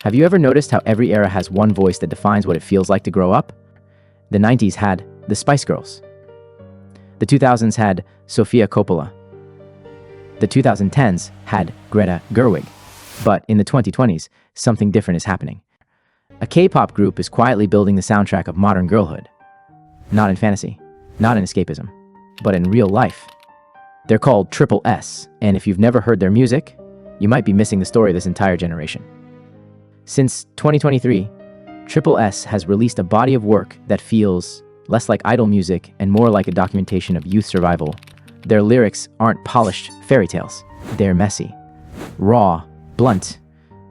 Have you ever noticed how every era has one voice that defines what it feels like to grow up? The 90s had the Spice Girls. The 2000s had Sofia Coppola. The 2010s had Greta Gerwig. But in the 2020s, something different is happening. A K-pop group is quietly building the soundtrack of modern girlhood. Not in fantasy, not in escapism, but in real life. They're called Triple S, and if you've never heard their music, you might be missing the story of this entire generation. Since 2023, Triple S has released a body of work that feels less like idol music and more like a documentation of youth survival. Their lyrics aren't polished fairy tales. They're messy, raw, blunt,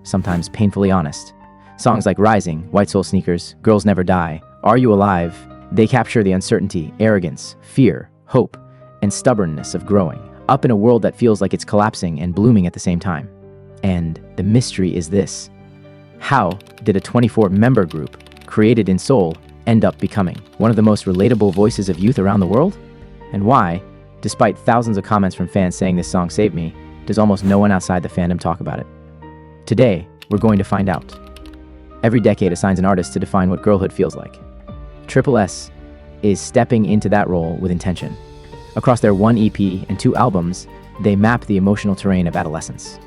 sometimes painfully honest. Songs like Rising, White Soul Sneakers, Girls Never Die, Are You Alive? They capture the uncertainty, arrogance, fear, hope, and stubbornness of growing up in a world that feels like it's collapsing and blooming at the same time. And the mystery is this: how did a 24-member group created in Seoul end up becoming one of the most relatable voices of youth around the world? And why, despite thousands of comments from fans saying this song saved me, does almost no one outside the fandom talk about it? Today, we're going to find out. Every decade assigns an artist to define what girlhood feels like. Triple S is stepping into that role with intention. Across their 1 EP and 2 albums, they map the emotional terrain of adolescence.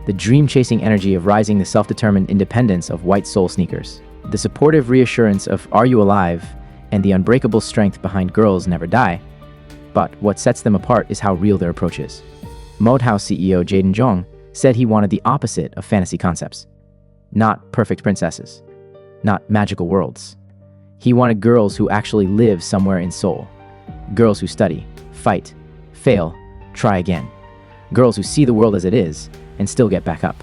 The dream-chasing energy of Rising, the self-determined independence of White Soul Sneakers, the supportive reassurance of Are You Alive, and the unbreakable strength behind Girls Never Die. But what sets them apart is how real their approach is. Modehouse CEO Jeon said he wanted the opposite of fantasy concepts. Not perfect princesses, not magical worlds. He wanted girls who actually live somewhere in Seoul. Girls who study, fight, fail, try again. Girls who see the world as it is and still get back up.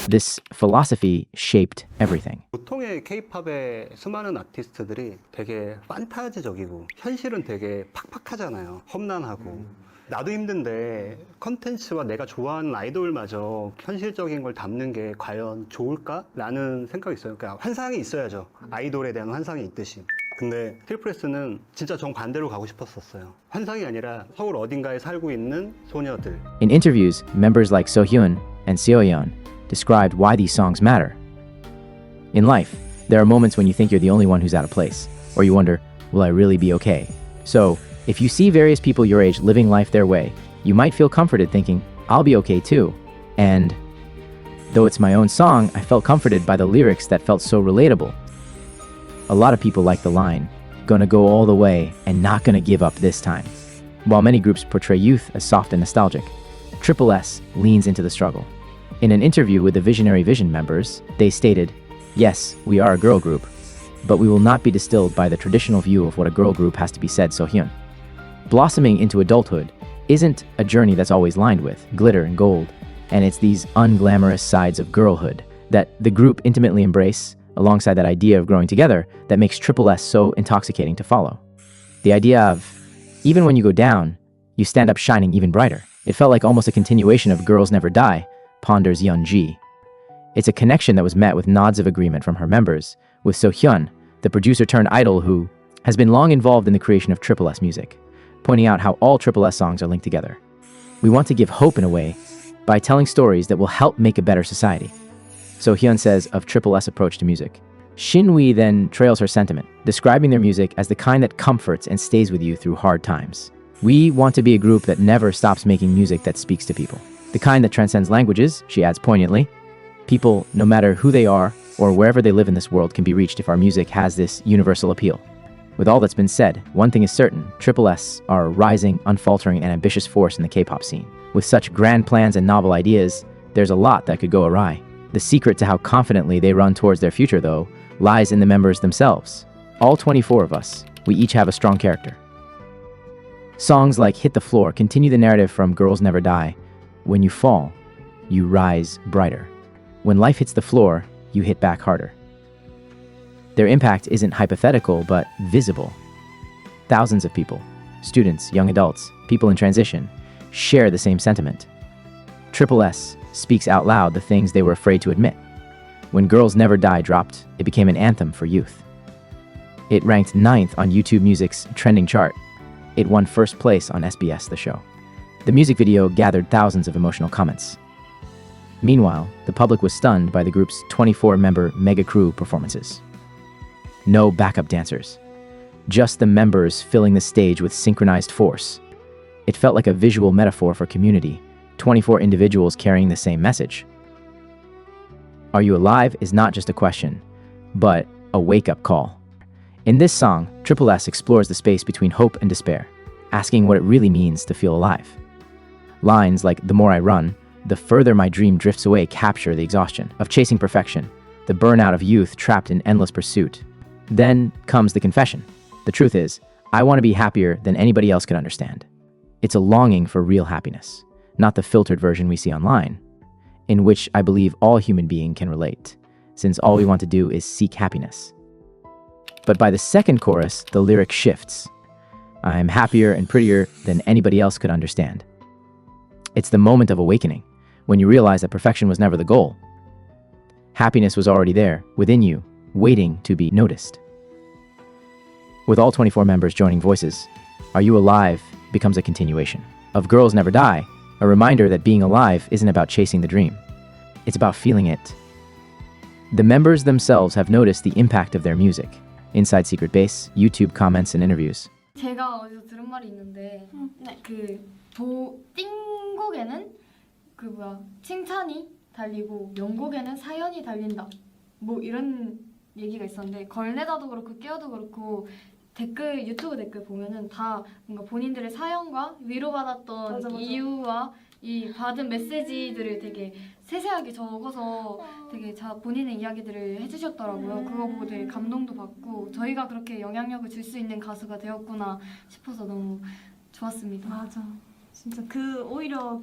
This philosophy shaped everything. 보통의 K-팝의 수많은 아티스트들이 되게 판타지적이고 현실은 되게 팍팍하잖아요. 험난하고. 나도 힘든데 컨텐츠와 내가 좋아하는 아이돌마저 현실적인 걸 담는 게 과연 좋을까? 라는 생각이 있어요. 그러니까 환상이 있어야죠. 아이돌에 대한 환상이 있듯이. 근데 트리플스는 진짜 정반대로 가고 싶었었어요. 환상이 아니라 서울 어딘가에 살고 있는 소녀들. In interviews, members like Sohyun and Jeon described why these songs matter. In life, there are moments when you think you're the only one who's out of place, or you wonder, will I really be okay? So, if you see various people your age living life their way, you might feel comforted thinking, I'll be okay too. And though it's my own song, I felt comforted by the lyrics that felt so relatable. A lot of people like the line, gonna go all the way and not gonna give up this time. While many groups portray youth as soft and nostalgic, Triple S leans into the struggle. In an interview with the Visionary Vision members, they stated, yes, we are a girl group, but we will not be distilled by the traditional view of what a girl group has to be, said Sohyun. Blossoming into adulthood isn't a journey that's always lined with glitter and gold, and it's these unglamorous sides of girlhood that the group intimately embrace alongside that idea of growing together that makes Triple S so intoxicating to follow. The idea of, even when you go down, you stand up shining even brighter. It felt like almost a continuation of Girls Never Die, ponders Yeon. It's a connection that was met with nods of agreement from her members, with Sohyun, the producer turned idol who has been long involved in the creation of Triple S music, pointing out how all Triple S songs are linked together. We want to give hope in a way by telling stories that will help make a better society. Sohyun says of Triple S approach to music. Shinwi then trails her sentiment, describing their music as the kind that comforts and stays with you through hard times. We want to be a group that never stops making music that speaks to people. The kind that transcends languages, she adds poignantly. People, no matter who they are or wherever they live in this world, can be reached if our music has this universal appeal. With all that's been said, one thing is certain, Triple S are a rising, unfaltering, and ambitious force in the K-pop scene. With such grand plans and novel ideas, there's a lot that could go awry. The secret to how confidently they run towards their future, though, lies in the members themselves. All 24 of us, we each have a strong character. Songs like Hit the Floor continue the narrative from Girls Never Die. When you fall, you rise brighter. When life hits the floor, you hit back harder. Their impact isn't hypothetical, but visible. Thousands of people, students, young adults, people in transition, share the same sentiment. Triple S speaks out loud the things they were afraid to admit. When Girls Never Die dropped, it became an anthem for youth. It ranked 9th on YouTube Music's trending chart. It won first place on SBS The Show. The music video gathered thousands of emotional comments. Meanwhile, the public was stunned by the group's 24-member mega crew performances. No backup dancers, just the members filling the stage with synchronized force. It felt like a visual metaphor for community, 24 individuals carrying the same message. Are you alive is not just a question, but a wake-up call. In this song, Triple S explores the space between hope and despair, asking what it really means to feel alive. Lines like "the more I run, the further my dream drifts away" capture the exhaustion of chasing perfection, the burnout of youth trapped in endless pursuit. Then comes the confession. The truth is, I want to be happier than anybody else could understand. It's a longing for real happiness, not the filtered version we see online, in which I believe all human beings can relate, since all we want to do is seek happiness. But by the second chorus, the lyric shifts. I'm happier and prettier than anybody else could understand. It's the moment of awakening, when you realize that perfection was never the goal. Happiness was already there, within you, waiting to be noticed. With all 24 members joining voices, Are You Alive becomes a continuation of Girls Never Die, a reminder that being alive isn't about chasing the dream. It's about feeling it. The members themselves have noticed the impact of their music. Inside Secret Base, YouTube comments and interviews. 제가 어디서 들은 말이 있는데 띵곡에는 칭찬이 달리고 명곡에는 사연이 달린다 뭐 이런 얘기가 있었는데 걸네다도 그렇고 깨어도 그렇고 댓글 유튜브 댓글 보면은 다 뭔가 본인들의 사연과 위로받았던 맞아. 이유와 이 받은 메시지들을 되게 세세하게 적어서 되게 본인의 이야기들을 해주셨더라고요. 그거 보고 되게 감동도 받고 저희가 그렇게 영향력을 줄 수 있는 가수가 되었구나 싶어서 너무 좋았습니다. 맞아. 진짜 오히려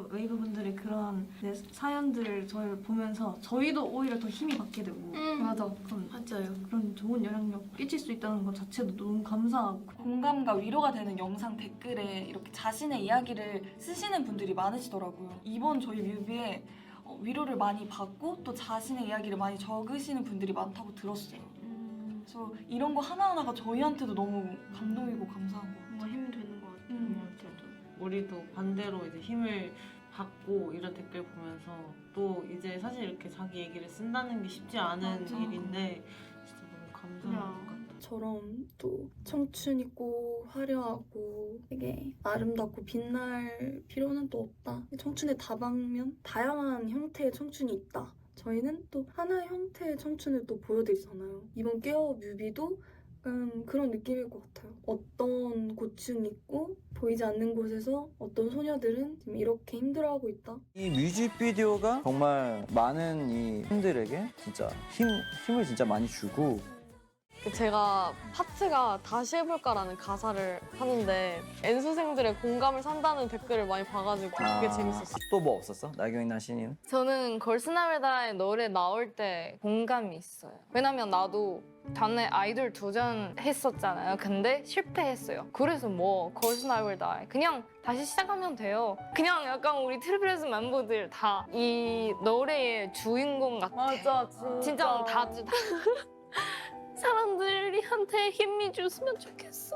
웨이브 분들의 그런 사연들을 저희 보면서 저희도 오히려 더 힘이 받게 되고 맞아. 맞아요. 그런 좋은 영향력 끼칠 수 있다는 것 자체도 너무 감사하고 공감과 위로가 되는 영상 댓글에 이렇게 자신의 이야기를 쓰시는 분들이 많으시더라고요. 이번 저희 뮤비에 위로를 많이 받고 또 자신의 이야기를 많이 적으시는 분들이 많다고 들었어요. 그래서 이런 거 하나하나가 저희한테도 너무 감동이고 감사한 것 같아요. 정말 힘이 되는 것 같아요. 저도. 우리도 반대로 이제 힘을 받고 이런 댓글 보면서 또 이제 사실 이렇게 자기 얘기를 쓴다는 게 쉽지 않은 맞아. 일인데 진짜 너무 감사한 것 같아요. 처럼 또 청춘 있고 화려하고 되게 아름답고 빛날 필요는 또 없다. 청춘의 다방면, 다양한 형태의 청춘이 있다. 저희는 또 하나의 형태의 청춘을 또 보여드리잖아요. 이번 깨어 뮤비도 그런 느낌일 것 같아요. 어떤 고충이 있고 보이지 않는 곳에서 어떤 소녀들은 지금 이렇게 힘들어하고 있다. 이 뮤직비디오가 정말 많은 이 팬들에게 진짜 힘을 진짜 많이 주고 제가 파트가 다시 해볼까라는 가사를 하는데 N수생들의 공감을 산다는 댓글을 많이 봐가지고 그게 재밌었어요. 또 뭐 없었어? 나경이나 신이는? 저는 걸스나벨다의 노래 나올 때 공감이 있어요. 왜냐면 나도 전에 아이돌 도전했었잖아요. 근데 실패했어요. 그래서 뭐 걸스나벨다 그냥 다시 시작하면 돼요. 그냥 약간 우리 트리플스 멤버들 다 이 노래의 주인공 같아. 맞아, 진짜 다 사람들한테 힘이 줬으면 좋겠어.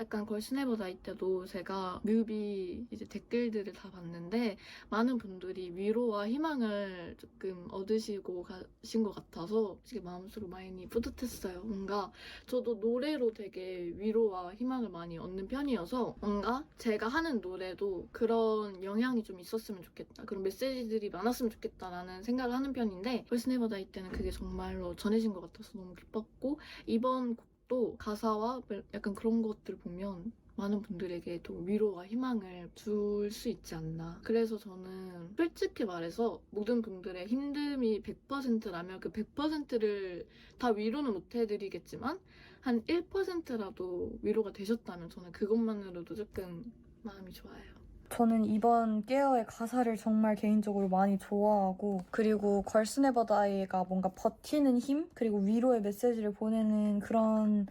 약간 걸스네버다이 때도 제가 뮤비 이제 댓글들을 다 봤는데 많은 분들이 위로와 희망을 조금 얻으시고 가신 것 같아서 되게 마음속으로 많이 뿌듯했어요. 뭔가 저도 노래로 되게 위로와 희망을 많이 얻는 편이어서 뭔가 제가 하는 노래도 그런 영향이 좀 있었으면 좋겠다. 그런 메시지들이 많았으면 좋겠다라는 생각을 하는 편인데 걸스네버다이 때는 그게 정말로 전해진 것 같아서 너무 기뻤고 이번 또 가사와 약간 그런 것들 보면 많은 분들에게 또 위로와 희망을 줄 수 있지 않나. 그래서 저는 솔직히 말해서 모든 분들의 힘듦이 100%라면 그 100%를 다 위로는 못 해드리겠지만 한 1%라도 위로가 되셨다면 저는 그것만으로도 조금 마음이 좋아요. 저는 이번 깨어의 가사를 정말 개인적으로 많이 좋아하고 그리고 걸스네버다이가 뭔가 버티는 힘 그리고 위로의 메시지를 보내는 그런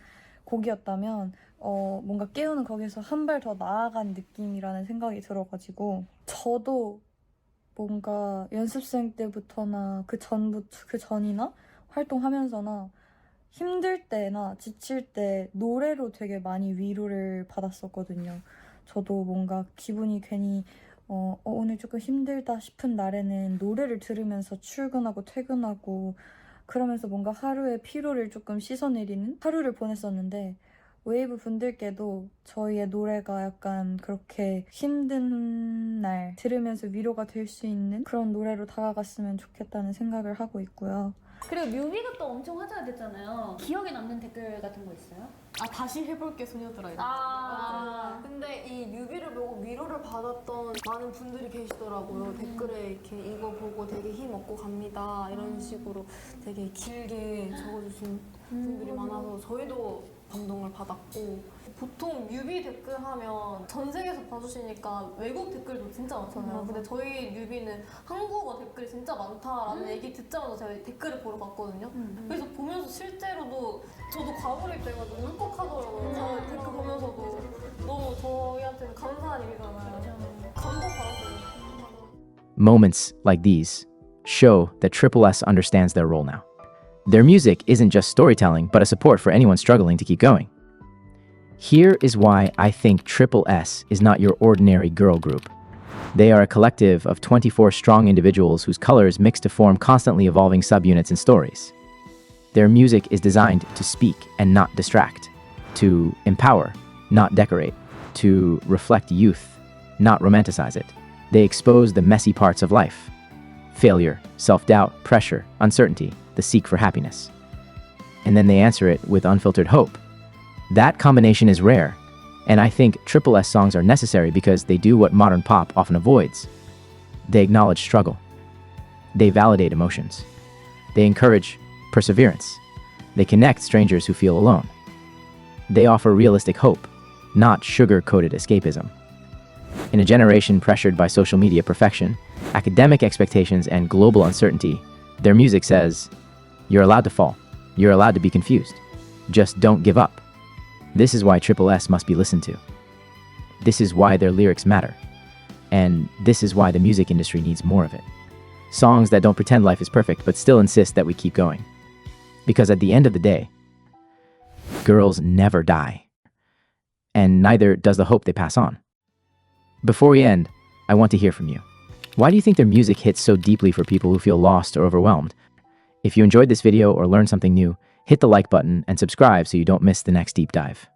곡이었다면 뭔가 깨어는 거기서 한 발 더 나아간 느낌이라는 생각이 들어가지고 저도 뭔가 연습생 때부터나 그 전이나 활동하면서나 힘들 때나 지칠 때 노래로 되게 많이 위로를 받았었거든요. 저도 뭔가 기분이 괜히 오늘 조금 힘들다 싶은 날에는 노래를 들으면서 출근하고 퇴근하고 그러면서 뭔가 하루의 피로를 조금 씻어내리는 하루를 보냈었는데 웨이브 분들께도 저희의 노래가 약간 그렇게 힘든 날 들으면서 위로가 될 수 있는 그런 노래로 다가갔으면 좋겠다는 생각을 하고 있고요. 그리고 뮤비가 또 엄청 화제가 됐잖아요. 기억에 남는 댓글 같은 거 있어요? 다시 해볼게 소녀들아. 근데 이 뮤비를 보고 위로를 받았던 많은 분들이 계시더라고요. 댓글에 이렇게 이거 보고 되게 힘 얻고 갑니다. 이런 식으로 되게 길게 적어주신 분들이 많아서 저희도 감동을 받았고 보통 뮤비 댓글 하면 전 세계에서 봐주시니까 외국 댓글도 진짜 많잖아요. 근데 저희 뮤비는 한국어 댓글이 진짜 많다라는 얘기 듣자마자 제가 댓글을 보러 갔거든요. 그래서 보면서 실제로도 저도 과몰입 돼가지고 울컥하더라고요. 저 댓글 보면서도 너무 저희한테는 감사한 일이잖아요. 감동받았어요. Moments like these show that Triple S understands their role now. Their music isn't just storytelling, but a support for anyone struggling to keep going. Here is why I think Triple S is not your ordinary girl group. They are a collective of 24 strong individuals whose colors mix to form constantly evolving subunits and stories. Their music is designed to speak and not distract, to empower, not decorate, to reflect youth, not romanticize it. They expose the messy parts of life: failure, self-doubt, pressure, uncertainty, the seek for happiness. And then they answer it with unfiltered hope. That combination is rare, and I think Triple S songs are necessary because they do what modern pop often avoids. They acknowledge struggle. They validate emotions. They encourage perseverance. They connect strangers who feel alone. They offer realistic hope, not sugar-coated escapism. In a generation pressured by social media perfection, academic expectations, and global uncertainty, their music says, "You're allowed to fall. You're allowed to be confused. Just don't give up." This is why Triple S must be listened to. This is why their lyrics matter. And this is why the music industry needs more of it. Songs that don't pretend life is perfect, but still insist that we keep going. Because at the end of the day, girls never die. And neither does the hope they pass on. Before we end, I want to hear from you. Why do you think their music hits so deeply for people who feel lost or overwhelmed? If you enjoyed this video or learned something new, hit the like button and subscribe so you don't miss the next deep dive.